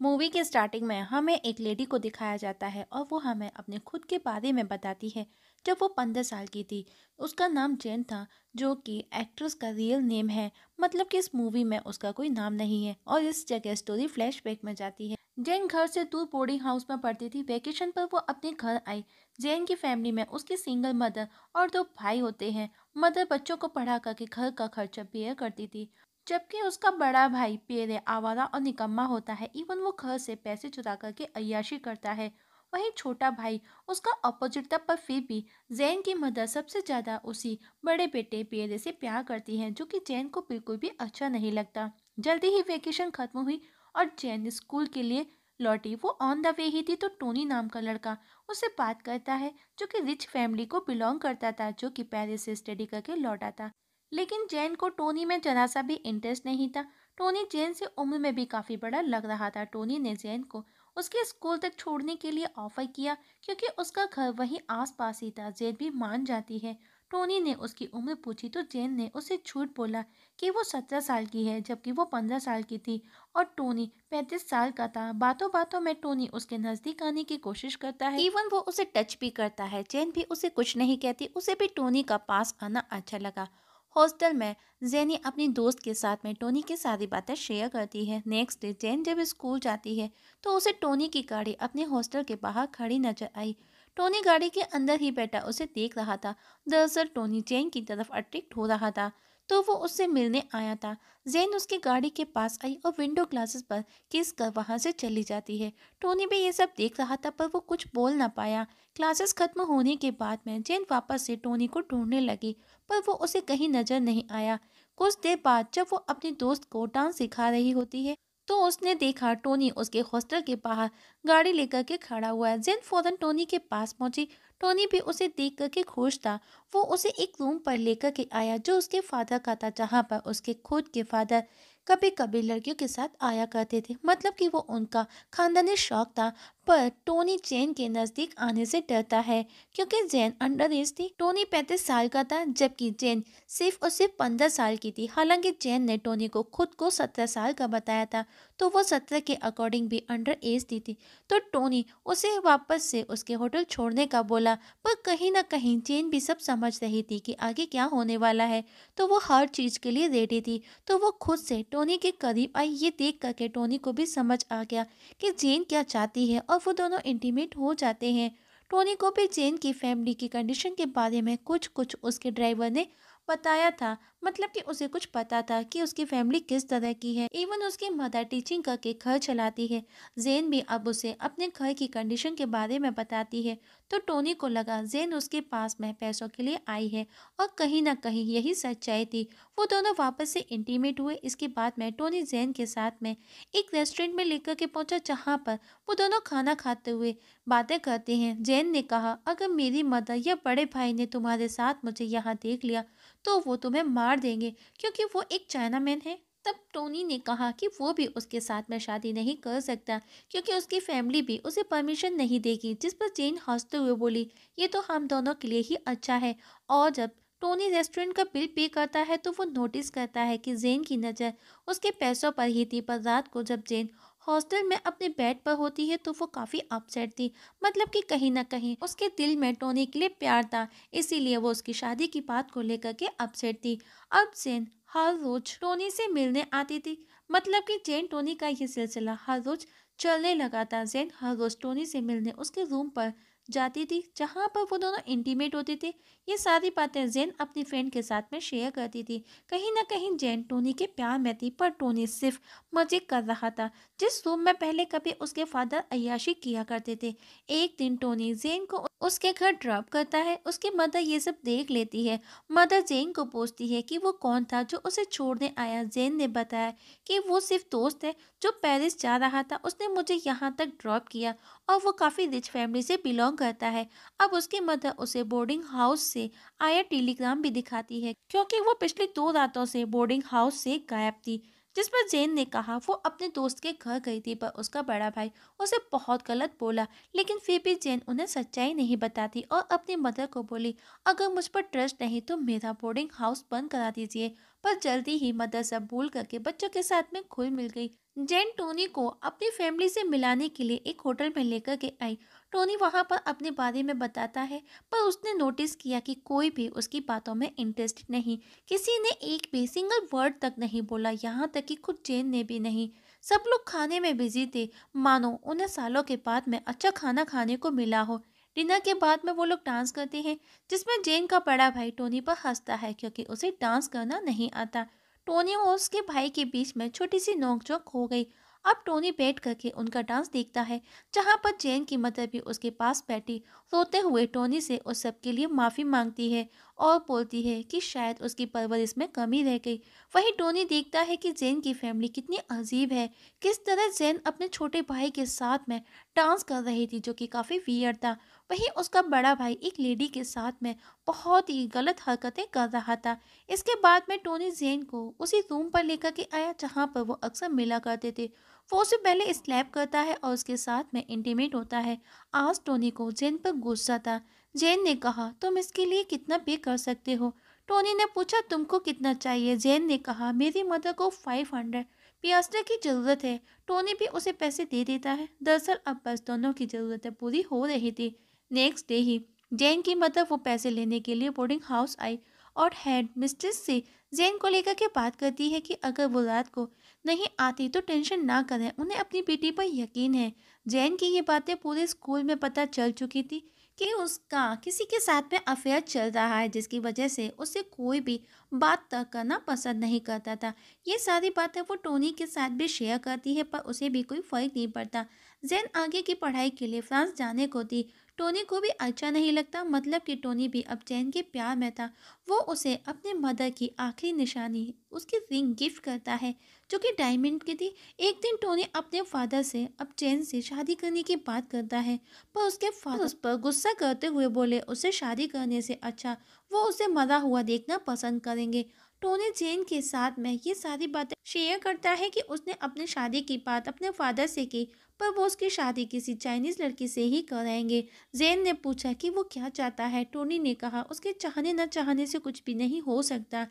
Movie के starting में हमें एक लेडी को दिखाया जाता है और वो हमें अपने खुद के बारे में बताती है। जब वो 15 साल की थी, उसका नाम जैन था, जो कि एक्ट्रेस का रियल नेम है। मतलब कि इस मूवी में उसका कोई नाम नहीं है और इस जगह स्टोरी फ्लैशबैक में जाती है। जैन घर से दूर बोर्डिंग हाउस में पढ़ती थी। वेकेशन पर वो अपने घर आई। जैन की फैमिली में उसकी सिंगल मदर और दो भाई होते हैं। मदर बच्चों को पढ़ा करके घर का खर्चा बेयर करती थी, जबकि उसका बड़ा भाई पेरे आवारा और निकम्मा होता है। इवन वो घर से पैसे चुरा करके अय्याशी करता है। वहीं छोटा भाई उसका अपोजिट था, पर फिर भी जैन की मदर सबसे ज्यादा उसी बड़े बेटे पेरे से प्यार करती है, जो कि जैन को बिल्कुल भी अच्छा नहीं लगता। जल्दी ही वेकेशन खत्म हुई और जैन स्कूल के लिए लौटी। वो ऑन द वे ही थी तो टोनी नाम का लड़का उससे बात करता है, जो कि रिच फैमिली को बिलोंग करता था, जो कि पेरिस से स्टडी करके लौटा था। लेकिन जैन को टोनी में जरा सा भी इंटरेस्ट नहीं था। टोनी जैन से उम्र में भी काफी बड़ा लग रहा था। टोनी ने जैन को उसके स्कूल तक छोड़ने के लिए ऑफर किया, क्योंकि उसका घर वहीं आसपास ही था। जैन भी मान जाती है। टोनी ने उसकी उम्र पूछी तो जैन ने उसे झूठ बोला कि वो 17 साल की है, जबकि वो 15 साल की थी और टोनी 35 साल का था। बातों बातों में टोनी उसके नजदीक आने की कोशिश करता है। इवन वो उसे टच भी करता है। जैन भी उसे कुछ नहीं कहती। उसे भी टोनी का पास आना अच्छा लगा। हॉस्टल में जेनी अपनी दोस्त के साथ में टोनी की सारी बातें शेयर करती है। नेक्स्ट डे जेन जब स्कूल जाती है तो उसे टोनी की गाड़ी अपने हॉस्टल के बाहर खड़ी नजर आई। टोनी गाड़ी के अंदर ही बैठा उसे देख रहा था। दरअसल टोनी जेन की तरफ अट्रैक्ट हो रहा था, तो वो उससे मिलने आया था। जेन उसकी गाड़ी के पास आई और विंडो ग्लासेस पर किस कर वहां से चली जाती है। टोनी भी ये सब देख रहा था, पर वो कुछ बोल ना पाया। क्लासेस खत्म होने के बाद में जेन वापस से टोनी को ढूंढने लगी, पर वो उसे कहीं नजर नहीं आया। कुछ देर बाद जब वो अपनी दोस्त को डांस सिखा रही होती है, तो उसने देखा टोनी उसके हॉस्टल के बाहर गाड़ी लेकर के खड़ा हुआ है। जेन फौरन टोनी के पास पहुंची। टोनी भी उसे देख करके खुश था। वो उसे एक रूम पर लेकर के आया, जो उसके फादर का था, जहाँ पर उसके खुद के फादर कभी कभी लड़कियों के साथ आया करते थे। मतलब कि वो उनका खानदानी शौक था। पर टोनी जेन के नजदीक आने से डरता है, क्योंकि जेन अंडर एज थी। टोनी 35 साल का था, जबकि जेन सिर्फ और सिर्फ 15 साल की थी। हालांकि जेन ने टोनी को खुद को 17 साल का बताया था, तो वो 17 के अकॉर्डिंग भी अंडर एज थी। तो टोनी उसे वापस से उसके होटल छोड़ने का बोला, पर कहीं ना कहीं जेन भी सब समझ रही थी कि आगे क्या होने वाला है, तो वो हर चीज के लिए रेडी थी। तो वो खुद से टोनी के करीब आई। ये देख करके टोनी को भी समझ आ गया कि जेन क्या चाहती है, और वो दोनों इंटीमेट हो जाते हैं। टोनी को भी जेन की फैमिली की कंडीशन के बारे में कुछ कुछ उसके ड्राइवर ने बताया था। मतलब कि उसे कुछ पता था कि उसकी फैमिली किस तरह की है। इवन उसकी मदर टीचिंग करके घर चलाती है। जेन भी अब उसे अपने घर की कंडीशन के बारे में बताती है। तो टोनी को लगा जेन उसके पास में पैसों के लिए आई है, और कहीं ना कहीं यही सच्चाई थी। वो दोनों वापस से इंटीमेट हुए। इसके बाद में टोनी जेन के साथ में एक रेस्टोरेंट में लेकर के पहुंचा, जहाँ पर वो दोनों खाना खाते हुए बातें करते हैं। जेन ने कहा, अगर मेरी मदर या बड़े भाई ने तुम्हारे साथ मुझे यहाँ देख लिया तो वो तुम्हें मार देंगे, क्योंकि वो एक चाइनामैन है। तब टोनी ने कहा कि वो भी उसके साथ में शादी नहीं कर सकता, क्योंकि उसकी फैमिली भी उसे परमिशन नहीं देगी। जिस पर जेन हंसते हुए बोली, ये तो हम दोनों के लिए ही अच्छा है। और जब टोनी रेस्टोरेंट का बिल पे करता है, तो वो नोटिस करता है कि जेन की नज़र उसके पैसों पर ही थी। पर रात को जब जेन हॉस्टल में अपने बेड पर होती है, तो वो काफ़ी अपसेट थी। मतलब कि कहीं ना कहीं उसके दिल में टोनी के लिए प्यार था, इसीलिए वो उसकी शादी की बात को लेकर के अपसेट थी। अब जेन हर रोज टोनी से मिलने आती थी। मतलब कि जेन टोनी का ये सिलसिला हर रोज चलने लगा था। जेन हर रोज टोनी से मिलने उसके रूम पर जाती थी, जहाँ पर वो दोनों इंटीमेट होते थे। ये सारी बातें जेन अपनी फ्रेंड के साथ में शेयर करती थी। कहीं ना कहीं जेन टोनी के प्यार में थी, पर टोनी सिर्फ मजे कर रहा था। जिस रूम में पहले कभी उसके फादर अय्याशी किया करते थे, एक दिन टोनी जेन को उसके घर ड्रॉप करता है। उसकी मदर ये सब देख लेती है। मदर जेन को पूछती है कि वो कौन था जो उसे छोड़ने आया। जेन ने बताया कि वो सिर्फ दोस्त है जो पेरिस जा रहा था, उसने मुझे यहाँ तक ड्रॉप किया, और वो काफ़ी रिच फैमिली से बिलोंग करता है। अब उसकी मदर उसे बोर्डिंग हाउस से आया टेलीग्राम भी दिखाती है, क्योंकि वो पिछली 2 रातों से बोर्डिंग हाउस से गायब थी। जिस पर जेन ने कहा वो अपने दोस्त के घर गई थी, पर उसका बड़ा भाई उसे बहुत गलत बोला। लेकिन फिर भी जेन उन्हें सच्चाई नहीं बताती और अपनी मदर को बोली, अगर मुझ पर ट्रस्ट नहीं तो मेरा बोर्डिंग हाउस बंद करा दीजिए। पर जल्दी ही मदर सब भूल करके बच्चों के साथ में घुल मिल गई। जेन टोनी को अपनी फैमिली से मिलाने के लिए एक होटल में लेकर के आई। टोनी वहां पर अपने बारे में बताता है, पर उसने नोटिस किया कि कोई भी उसकी बातों में इंटरेस्टेड नहीं। किसी ने एक भी सिंगल वर्ड तक नहीं बोला, यहाँ तक कि खुद जेन ने भी नहीं। सब लोग खाने में बिजी थे, मानो उन्हें सालों के बाद में अच्छा खाना खाने को मिला हो। डिनर के बाद में वो लोग डांस करते हैं, जिसमें जेन का बड़ा भाई टोनी पर हंसता है क्योंकि उसे डांस करना नहीं आता। टोनी और उसके भाई के बीच में छोटी सी नोकझोंक हो गई। अब टोनी बैठ करके उनका डांस देखता है, जहां पर जैन की मदर भी उसके पास बैठी रोते हुए टोनी से उस सब के लिए माफी मांगती है और बोलती है कि शायद उसकी परवरिश में कमी रह गई। वहीं टोनी देखता है कि जैन की फैमिली कितनी अजीब है, किस तरह जैन अपने छोटे भाई के साथ में डांस कर रही थी, जो कि काफी वियर्ड था। वहीं उसका बड़ा भाई एक लेडी के साथ में बहुत ही गलत हरकतें कर रहा था। इसके बाद में टोनी जेन को उसी रूम पर लेकर के आया जहां पर वो अक्सर मिला करते थे। वो उसे पहले स्लैप करता है और उसके साथ में इंटीमेट होता है। आज टोनी को जेन पर गुस्सा था। जेन ने कहा, तुम इसके लिए कितना पे कर सकते हो? टोनी ने पूछा, तुमको कितना चाहिए? जेन ने कहा, मेरी मदर को 500 पियास्टर की जरूरत है। टोनी भी उसे पैसे दे देता है। दरअसल अब बस दोनों की जरूरतें पूरी हो रही थी। नेक्स्ट डे ही जेन की मदर वो पैसे लेने के लिए बोर्डिंग हाउस आई और हेड मिस्ट्रेस से जेन को लेकर के बात करती है कि अगर वो रात को नहीं आती तो टेंशन ना करें, उन्हें अपनी बेटी पर यकीन है। जेन की ये बातें पूरे स्कूल में पता चल चुकी थी कि उसका किसी के साथ में अफेयर चल रहा है, जिसकी वजह से उसे कोई भी बात तक करना पसंद नहीं करता था। ये सारी बातें वो टोनी के साथ भी शेयर करती है, पर उसे भी कोई फर्क नहीं पड़ता। जेन आगे की पढ़ाई के लिए फ्रांस जाने को थी। टोनी को भी अच्छा नहीं लगता, मतलब कि टोनी भी अब जैन के प्यार में था। वो उसे अपने मदर की आखिरी निशानी उसकी रिंग गिफ्ट करता है, जो कि डायमंड की थी। एक दिन टोनी अपने फादर से अब जैन से शादी करने की बात करता है, पर उसके फादर उस पर गुस्सा करते हुए बोले उसे शादी करने से अच्छा वो उसे मरा हुआ देखना पसंद करेंगे। टोनी जेन के साथ में ये सारी बातें शेयर करता है कि उसने अपनी शादी की बात अपने फादर से की, पर वो उसकी शादी किसी चाइनीज लड़की से ही कराएंगे। जेन ने पूछा कि वो क्या चाहता है। टोनी ने कहा, उसके चाहने न चाहने से कुछ भी नहीं हो सकता,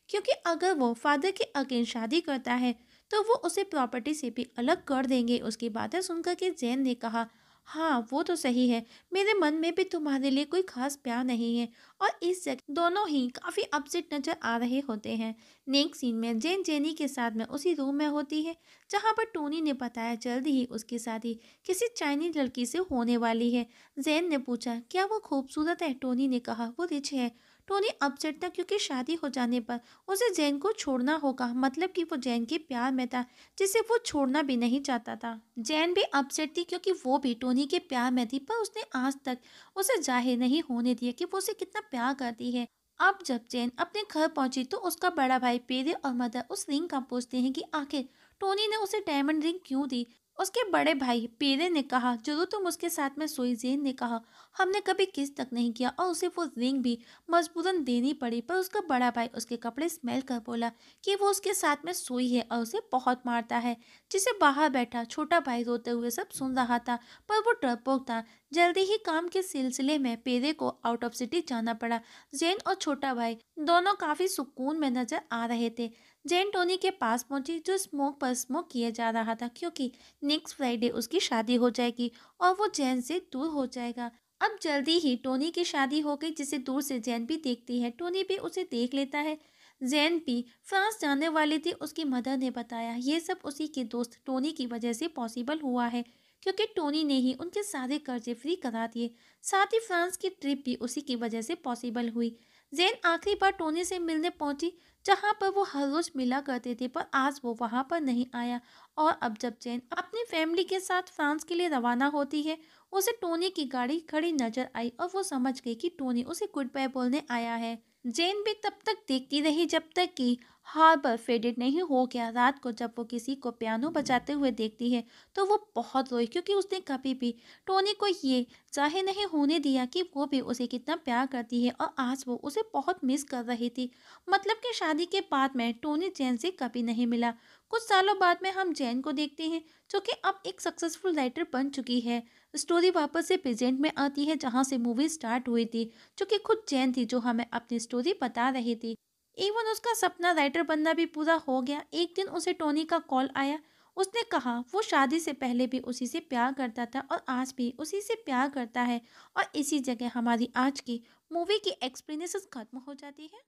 क्योंकि अगर वो फादर के अगेंस्ट शादी करता है तो वो उसे प्रॉपर्टी से भी अलग कर देंगे। उसकी बातें सुनकर के जेन ने कहा, हाँ वो तो सही है, मेरे मन में भी तुम्हारे लिए कोई खास प्यार नहीं है। और इस जगह दोनों ही काफी अपसेट नजर आ रहे होते हैं। नेक्स्ट सीन में जेन जेनी के साथ में उसी रूम में होती है जहां पर टोनी ने बताया जल्दी ही उसकी शादी किसी चाइनीज लड़की से होने वाली है। जेन ने पूछा, क्या वो खूबसूरत है? टोनी ने कहा, वो रिच है। टोनी अपसेट था क्योंकि शादी हो जाने पर उसे जैन को छोड़ना होगा, मतलब कि वो जैन के प्यार में था, जिसे वो छोड़ना भी नहीं चाहता था। जैन भी अपसेट थी क्योंकि वो भी टोनी के प्यार में थी, पर उसने आज तक उसे जाहिर नहीं होने दिया कि वो उसे कितना प्यार करती है। अब जब जैन अपने घर पहुंची तो उसका बड़ा भाई पेरे और मदर उस रिंग का पूछते हैं कि आखिर टोनी ने उसे डायमंड रिंग क्यों दी। उसके बड़े भाई पेरे ने कहा, जरूर तुम उसके साथ में सोई। जेन ने कहा, हमने कभी किस तक नहीं किया और उसे वो रिंग भी मजबूरन देनी पड़ी। पर उसका बड़ा भाई उसके कपड़े स्मेल कर बोला कि वो उसके साथ में सोई है और उसे बहुत मारता है, जिसे बाहर बैठा छोटा भाई रोते हुए सब सुन रहा था। पर वो डरपोक था। जल्दी ही काम के सिलसिले में पेरे को आउट ऑफ सिटी जाना पड़ा। जेन और छोटा भाई दोनों काफी सुकून में नजर आ रहे थे। जेन टोनी के पास पहुंची जो स्मोक पर स्मोक किया जा रहा था, क्योंकि नेक्स्ट फ्राइडे उसकी शादी हो जाएगी और वो जैन से दूर हो जाएगा। अब जल्दी ही टोनी की शादी हो गई, जिसे दूर से जैन भी देखती है। टोनी भी उसे देख लेता है। जैन भी फ्रांस जाने वाली थी, उसकी मदर ने बताया ये सब उसी के दोस्त टोनी की वजह से पॉसिबल हुआ है, क्योंकि टोनी ने ही उनके सारे कर्जे फ्री करा दिए। साथ ही फ्रांस की ट्रिप भी उसी की वजह से पॉसिबल हुई। जैन आखिरी बार टोनी से मिलने पहुंची, जहां पर वो हर रोज मिला करते थे, पर आज वो वहां पर नहीं आया। और अब जब जैन अपनी फैमिली के साथ फ्रांस के लिए रवाना होती है, उसे टोनी की गाड़ी खड़ी नजर आई और वो समझ गई कि टोनी उसे गुड बाय बोलने आया है। जेन भी तब तक देखती रही जब तक कि हार्बर फेडेड नहीं हो गया। रात को जब वो किसी को पियानो बजाते हुए देखती है तो वो बहुत रोई, क्योंकि उसने कभी भी टोनी को ये जाहिर नहीं होने दिया कि वो भी उसे कितना प्यार करती है, और आज वो उसे बहुत मिस कर रही थी। मतलब कि शादी के बाद में टोनी जैन से कभी नहीं मिला। कुछ सालों बाद में हम जैन को देखते हैं, जो कि अब एक सक्सेसफुल राइटर बन चुकी है। स्टोरी वापस से प्रेजेंट में आती है, जहां से मूवी स्टार्ट हुई थी, जो कि खुद जैन थी जो हमें अपनी स्टोरी बता रही थी। इवन उसका सपना राइटर बनना भी पूरा हो गया। एक दिन उसे टोनी का कॉल आया उसने कहा वो शादी से पहले भी उसी से प्यार करता था और आज भी उसी से प्यार करता है। और इसी जगह हमारी आज की मूवी की एक्सप्लेनेशन खत्म हो जाती है।